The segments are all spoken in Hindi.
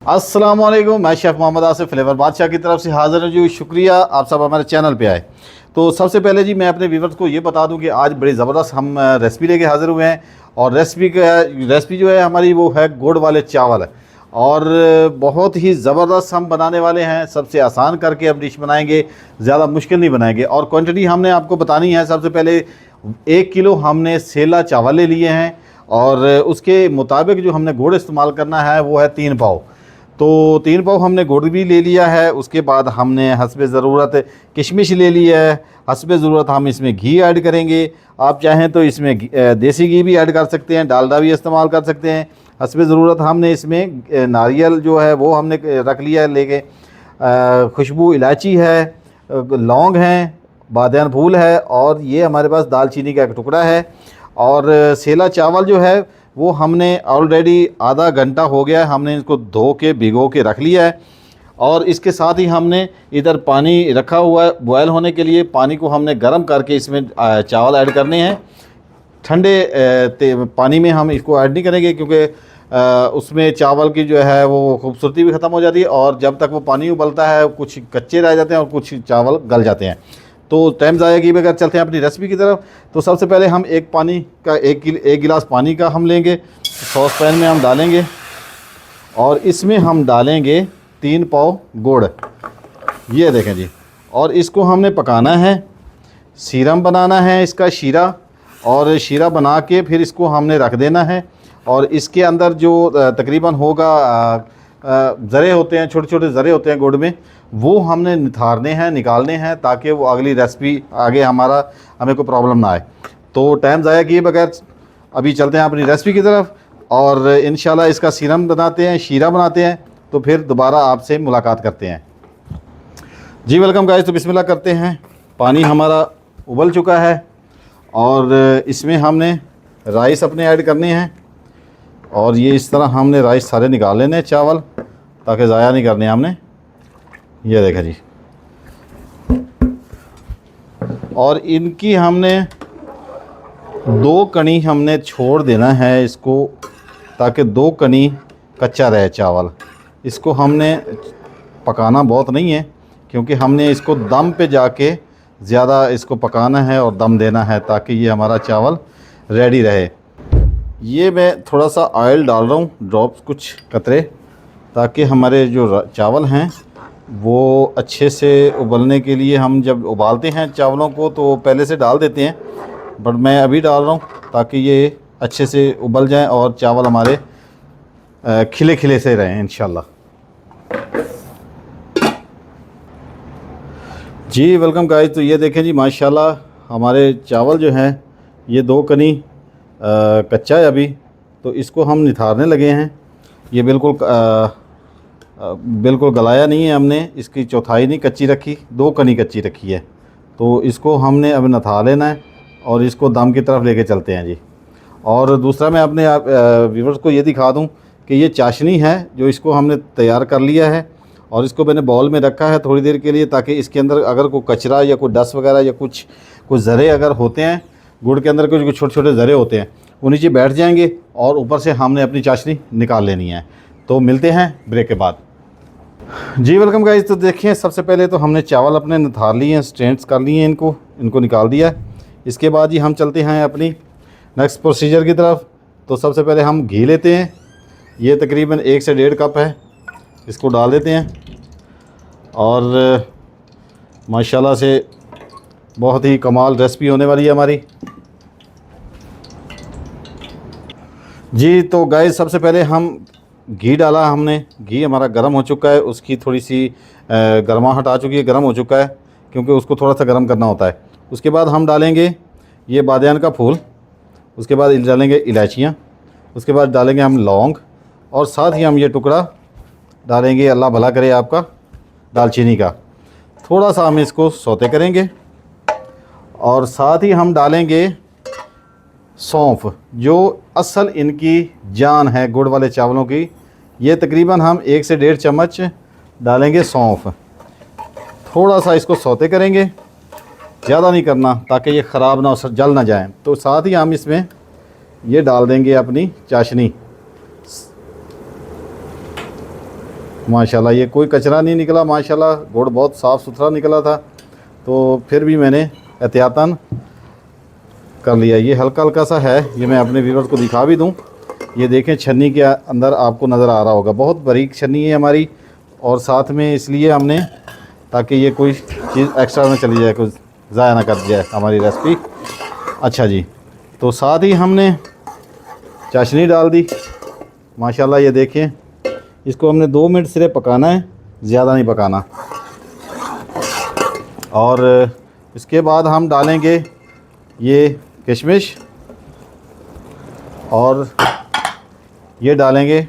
अस्सलाम वालेकुम, मैं शेफ़ मोहम्मद आसिफ फ्लेवर बादशाह की तरफ से हाज़िर हूँ जी। शुक्रिया आप सब हमारे चैनल पे आए। तो सबसे पहले जी मैं अपने व्यूवर्स को ये बता दूँ कि आज बड़ी ज़बरदस्त हम रेसिपी लेके हाज़िर हुए हैं। और रेसिपी जो है हमारी वो है गुड़ वाले चावल। और बहुत ही ज़बरदस्त हम बनाने वाले हैं। सबसे आसान करके अब डिश बनाएंगे, ज़्यादा मुश्किल नहीं बनाएंगे। और क्वान्टिटी हमने आपको बतानी है। सबसे पहले 1 किलो हमने सेला चावल ले लिए हैं और उसके मुताबिक जो हमने गुड़ इस्तेमाल करना है वो है 3 पाव। तो 3 पाव हमने गुड़ भी ले लिया है। उसके बाद हमने हस्बे ज़रूरत किशमिश ले लिया है। हस्बे ज़रूरत हम इसमें घी ऐड करेंगे। आप चाहें तो इसमें देसी घी भी ऐड कर सकते हैं, डालडा भी इस्तेमाल कर सकते हैं। हस्बे ज़रूरत हमने इसमें नारियल जो है वो हमने रख लिया है लेके। खुशबू इलायची है, लौंग हैं, बादियान फूल है और ये हमारे पास दालचीनी का एक टुकड़ा है। और सेला चावल जो है वो हमने ऑलरेडी आधा घंटा हो गया है, हमने इसको धो के भिगो के रख लिया है। और इसके साथ ही हमने इधर पानी रखा हुआ है बॉयल होने के लिए। पानी को हमने गर्म करके इसमें चावल ऐड करने हैं। ठंडे पानी में हम इसको ऐड नहीं करेंगे क्योंकि उसमें चावल की जो है वो खूबसूरती भी ख़त्म हो जाती है। और जब तक वो पानी उबलता है कुछ कच्चे रह जाते हैं और कुछ चावल गल जाते हैं। तो टाइम ज़ाया किए बगैर चलते हैं अपनी रेसिपी की तरफ। तो सबसे पहले हम एक गिलास पानी का हम लेंगे, सॉस पैन में हम डालेंगे और इसमें हम डालेंगे 3 पाव गुड़। ये देखें जी। और इसको हमने पकाना है, सीरम बनाना है इसका शीरा। और शीरा बना के फिर इसको हमने रख देना है। और इसके अंदर जो तकरीबन होगा ज़रे होते हैं, छोटे छोटे ज़रे होते हैं गुड़ में, वो हमने निथारने हैं, निकालने हैं ताकि वो अगली रेसिपी आगे हमें कोई प्रॉब्लम ना आए। तो टाइम ज़ाया किए बगैर अभी चलते हैं अपनी रेसिपी की तरफ और इंशाल्लाह इसका सीरम बनाते हैं, शीरा बनाते हैं। तो फिर दोबारा आपसे मुलाकात करते हैं जी। Welcome guys. तो बिस्मिल्लाह करते हैं। पानी हमारा उबल चुका है और इसमें हमने राइस अपने ऐड करने हैं। और ये इस तरह हमने राइस सारे निकाल लेने हैं चावल, ताकि ज़ाया नहीं करने हमने। ये देखा जी। और इनकी हमने 2 कणी हमने छोड़ देना है इसको, ताकि 2 कणी कच्चा रहे चावल। इसको हमने पकाना बहुत नहीं है क्योंकि हमने इसको दम पे जाके ज़्यादा इसको पकाना है और दम देना है ताकि ये हमारा चावल रेडी रहे। ये मैं थोड़ा सा ऑयल डाल रहा हूँ, ड्रॉप्स कुछ कतरे, ताकि हमारे जो चावल हैं वो अच्छे से उबलने के लिए। हम जब उबालते हैं चावलों को तो पहले से डाल देते हैं, बट मैं अभी डाल रहा हूँ ताकि ये अच्छे से उबल जाएं और चावल हमारे खिले खिले से रहें इंशाल्लाह जी। Welcome guys. तो ये देखें जी, माशाल्लाह हमारे चावल जो हैं ये 2 कनी कच्चा है अभी। तो इसको हम निथारने लगे हैं। ये बिल्कुल गलाया नहीं है हमने, इसकी चौथाई नहीं कच्ची रखी, 2 कनी कच्ची रखी है। तो इसको हमने अब निथार लेना है और इसको दम की तरफ लेके चलते हैं जी। और दूसरा मैं अपने व्यूवर्स को ये दिखा दूं कि ये चाशनी है जो इसको हमने तैयार कर लिया है और इसको मैंने बाउल में रखा है थोड़ी देर के लिए, ताकि इसके अंदर अगर कोई कचरा या कोई डस्ट वगैरह या कुछ ज़रे अगर होते हैं, गुड़ के अंदर कुछ छोटे छोटे ज़रे होते हैं, वो नीचे बैठ जाएंगे और ऊपर से हमने अपनी चाशनी निकाल लेनी है। तो मिलते हैं ब्रेक के बाद जी। Welcome guys. तो देखिए, सबसे पहले तो हमने चावल अपने निथार लिए हैं, स्ट्रेंट्स कर लिए हैं, इनको निकाल दिया है। इसके बाद ही हम चलते हैं अपनी नेक्स्ट प्रोसीजर की तरफ। तो सबसे पहले हम घी लेते हैं। ये तकरीबन 1 से 1.5 कप है, इसको डाल देते हैं। और माशाल्लाह से बहुत ही कमाल रेसिपी होने वाली है हमारी जी। तो गाइस, सबसे पहले हम घी डाला हमने, घी हमारा गर्म हो चुका है, उसकी थोड़ी सी गर्माहट आ चुकी है, गर्म हो चुका है क्योंकि उसको थोड़ा सा गर्म करना होता है। उसके बाद हम डालेंगे ये बादियान का फूल, उसके बाद डालेंगे इलायचियाँ, उसके बाद डालेंगे हम लौंग और साथ ही हम ये टुकड़ा डालेंगे, अल्लाह भला करे आपका, दालचीनी का। थोड़ा सा हम इसको सौते करेंगे और साथ ही हम डालेंगे सौंफ, जो असल इनकी जान है गुड़ वाले चावलों की। ये तकरीबन हम 1 से 1.5 चम्मच डालेंगे सौंफ। थोड़ा सा इसको सौते करेंगे, ज़्यादा नहीं करना ताकि ये ख़राब ना हो, जल ना जाए। तो साथ ही हम इसमें ये डाल देंगे अपनी चाशनी। माशाल्लाह ये कोई कचरा नहीं निकला, माशाल्लाह गुड़ बहुत साफ़ सुथरा निकला था, तो फिर भी मैंने एहतियातन कर लिया। ये हल्का हल्का सा है, ये मैं अपने व्यूअर्स को दिखा भी दूं। ये देखें छन्नी के अंदर आपको नज़र आ रहा होगा, बहुत बारीक छन्नी है हमारी, और साथ में इसलिए हमने ताकि ये कोई चीज़ एक्स्ट्रा ना चली जाए, कुछ ज़ाया ना कर जाए हमारी रेसिपी। अच्छा जी, तो साथ ही हमने चाशनी डाल दी। माशाल्लाह ये देखें, इसको हमने 2 मिनट सिर्फ पकाना है, ज़्यादा नहीं पकाना। और इसके बाद हम डालेंगे ये किशमिश, और ये डालेंगे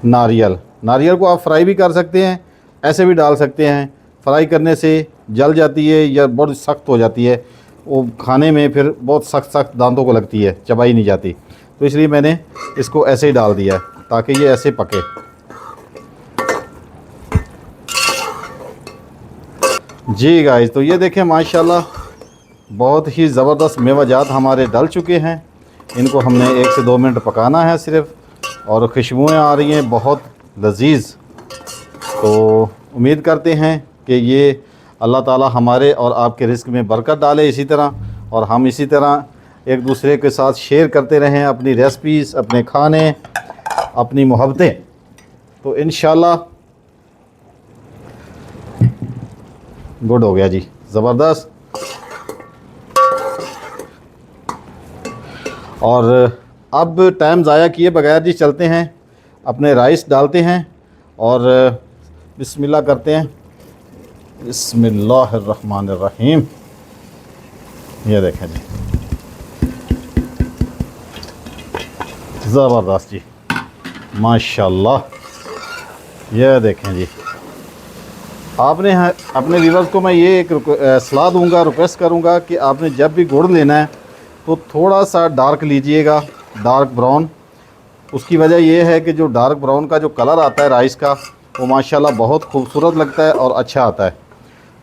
नारियल। नारियल को आप फ्राई भी कर सकते हैं, ऐसे भी डाल सकते हैं। फ्राई करने से जल जाती है या बहुत सख्त हो जाती है, वो खाने में फिर बहुत सख्त सख्त दांतों को लगती है, चबाई नहीं जाती। तो इसलिए मैंने इसको ऐसे ही डाल दिया है ताकि ये ऐसे पके। जी गाइस, तो ये देखें माशाल्लाह बहुत ही ज़बरदस्त मेवाजात हमारे डल चुके हैं। इनको हमने 1 से 2 मिनट पकाना है सिर्फ, और खुशबुएँ आ रही हैं बहुत लजीज। तो उम्मीद करते हैं कि ये अल्लाह ताला हमारे और आपके रिस्क में बरकत डाले इसी तरह, और हम इसी तरह एक दूसरे के साथ शेयर करते रहें अपनी रेसिपीज़, अपने खाने, अपनी मोहब्बतें। तो इंशाल्लाह गुड हो गया जी, ज़बरदस्त। और अब टाइम ज़ाया किए बगैर जी चलते हैं, अपने राइस डालते हैं और बिस्मिल्लाह करते हैं। बिस्मिल्लाहिर्रहमानिर्रहीम। ये देखें जी, ज़बरदस्त जी, माशाल्लाह। ये देखें जी, आपने अपने व्यूअर्स को मैं ये एक सलाह दूंगा, रिक्वेस्ट करूंगा कि आपने जब भी गुड़ लेना है तो थोड़ा सा डार्क लीजिएगा, डार्क ब्राउन। उसकी वजह यह है कि जो डार्क ब्राउन का जो कलर आता है राइस का, वो माशाल्लाह बहुत खूबसूरत लगता है और अच्छा आता है।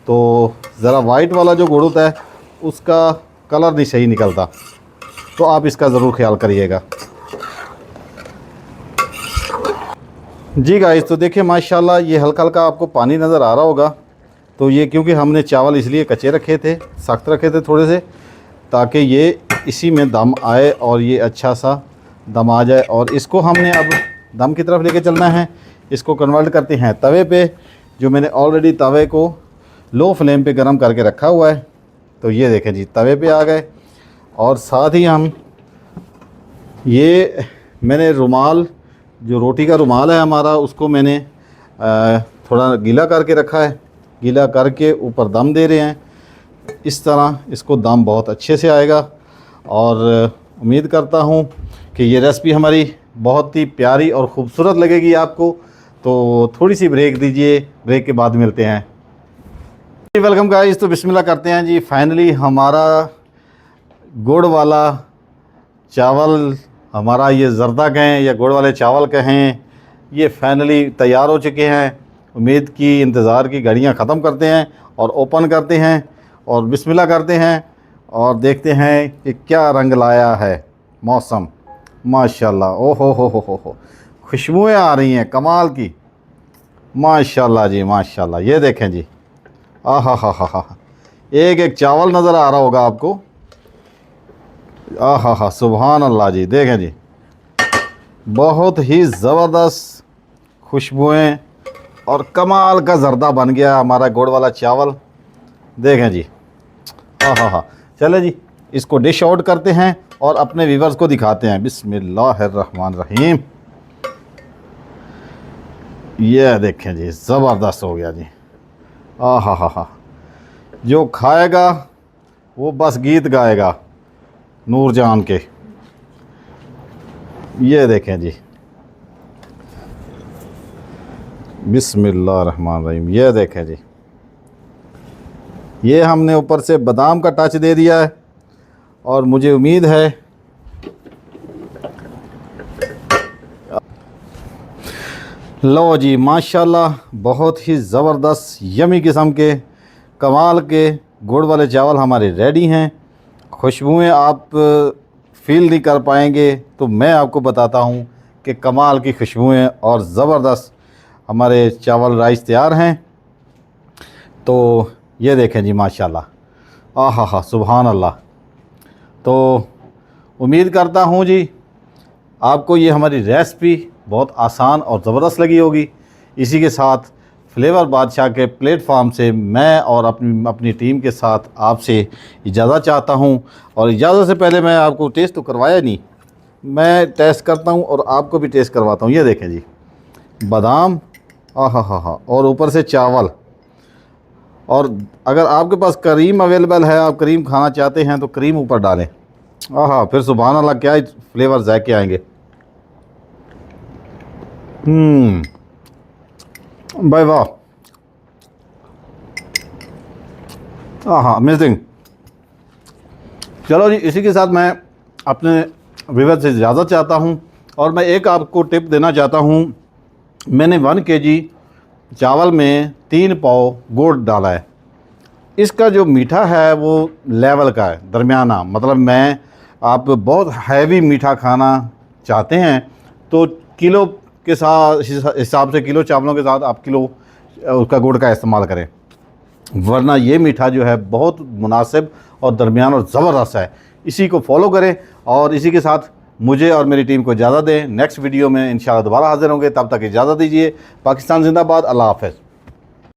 तो ज़रा वाइट वाला जो गुड़ होता है उसका कलर नहीं सही निकलता, तो आप इसका ज़रूर ख्याल करिएगा। जी गाइस, तो देखिए माशाल्लाह ये हल्का हल्का आपको पानी नज़र आ रहा होगा। तो ये क्योंकि हमने चावल इसलिए कच्चे रखे थे, सख्त रखे थे थोड़े से, ताकि ये इसी में दम आए और ये अच्छा सा दम आ जाए। और इसको हमने अब दम की तरफ लेके चलना है। इसको कन्वर्ट करते हैं तवे पे, जो मैंने ऑलरेडी तवे को लो फ्लेम पे गरम करके रखा हुआ है। तो ये देखें जी, तवे पे आ गए। और साथ ही हम ये मैंने रुमाल, जो रोटी का रुमाल है हमारा, उसको मैंने थोड़ा गीला करके रखा है। गीला करके ऊपर दम दे रहे हैं। इस तरह इसको दम बहुत अच्छे से आएगा। और उम्मीद करता हूँ कि ये रेसिपी हमारी बहुत ही प्यारी और ख़ूबसूरत लगेगी आपको। तो थोड़ी सी ब्रेक दीजिए, ब्रेक के बाद मिलते हैं। वेलकम गाइस, तो बिस्मिल्लाह करते हैं जी। फाइनली हमारा गुड़ वाला चावल, हमारा ये जर्दा कहें या गुड़ वाले चावल कहें, ये फाइनली तैयार हो चुके हैं। उम्मीद की, इंतज़ार की घड़ियां ख़त्म करते हैं और ओपन करते हैं और बिस्मिल्लाह करते हैं और देखते हैं कि क्या रंग लाया है मौसम। माशाल्लाह, ओ हो, खुशबुएँ आ रही हैं कमाल की, माशाल्लाह जी माशाल्लाह। ये देखें जी, हा, एक एक चावल नज़र आ रहा होगा आपको। हा, सुभान अल्लाह जी। देखें जी, बहुत ही ज़बरदस्त खुशबुएँ और कमाल का जर्दा बन गया हमारा गुड़ वाला चावल। देखें जी, हा। चले जी, इसको डिश आउट करते हैं और अपने व्यूअर्स को दिखाते हैं। बिस्मिल्लाहिर्रहमानिर्रहीम। ये देखें जी, ज़बरदस्त हो गया जी। हा। जो खाएगा वो बस गीत गाएगा नूरजान के। ये देखें जी, बिस्मिल्लाहिर्रहमानिर्रहीम। ये देखें जी, ये हमने ऊपर से बादाम का टच दे दिया है और मुझे उम्मीद है लो जी, माशाल्लाह बहुत ही ज़बरदस्त यमी किस्म के कमाल के गुड़ वाले चावल हमारे रेडी हैं। खुशबुएँ आप फील नहीं कर पाएंगे, तो मैं आपको बताता हूँ कि कमाल की खुशबुएँ और ज़बरदस्त हमारे चावल राइस तैयार हैं। तो ये देखें जी माशाल्लाह, आहा हा सुभान अल्लाह। तो उम्मीद करता हूँ जी आपको ये हमारी रेसिपी बहुत आसान और ज़बरदस्त लगी होगी। इसी के साथ फ्लेवर बादशाह के प्लेटफॉर्म से मैं और अपनी टीम के साथ आपसे इजाज़त चाहता हूँ। और इजाज़त से पहले मैं आपको टेस्ट तो करवाया नहीं, मैं टेस्ट करता हूँ और आपको भी टेस्ट करवाता हूँ। ये देखें जी बादाम, आहा हा हा, और ऊपर से चावल। और अगर आपके पास करीम अवेलेबल है, आप करीम खाना चाहते हैं तो करीम ऊपर डालें। आहा, फिर सुभान अल्लाह क्या फ्लेवर जायके आएंगे। भाई वाह, आहा अमेजिंग। चलो जी, इसी के साथ मैं अपने व्यूअर्स से इजाज़त चाहता हूँ। और मैं एक आपको टिप देना चाहता हूँ। मैंने 1 केजी चावल में 3 पाव गुड़ डाला है। इसका जो मीठा है वो लेवल का है, दरमियाना। मतलब मैं आप बहुत हैवी मीठा खाना चाहते हैं तो किलो के साथ हिसाब से, किलो चावलों के साथ आप किलो उसका गुड़ का इस्तेमाल करें, वरना ये मीठा जो है बहुत मुनासिब और दरमियान और ज़बरदस्त है। इसी को फॉलो करें। और इसी के साथ मुझे और मेरी टीम को इजाज़त दें। नेक्स्ट वीडियो में इंशाल्लाह दोबारा हाज़िर होंगे, तब तक इजाज़त दीजिए। पाकिस्तान जिंदाबाद, अल्लाह हाफ़िज़।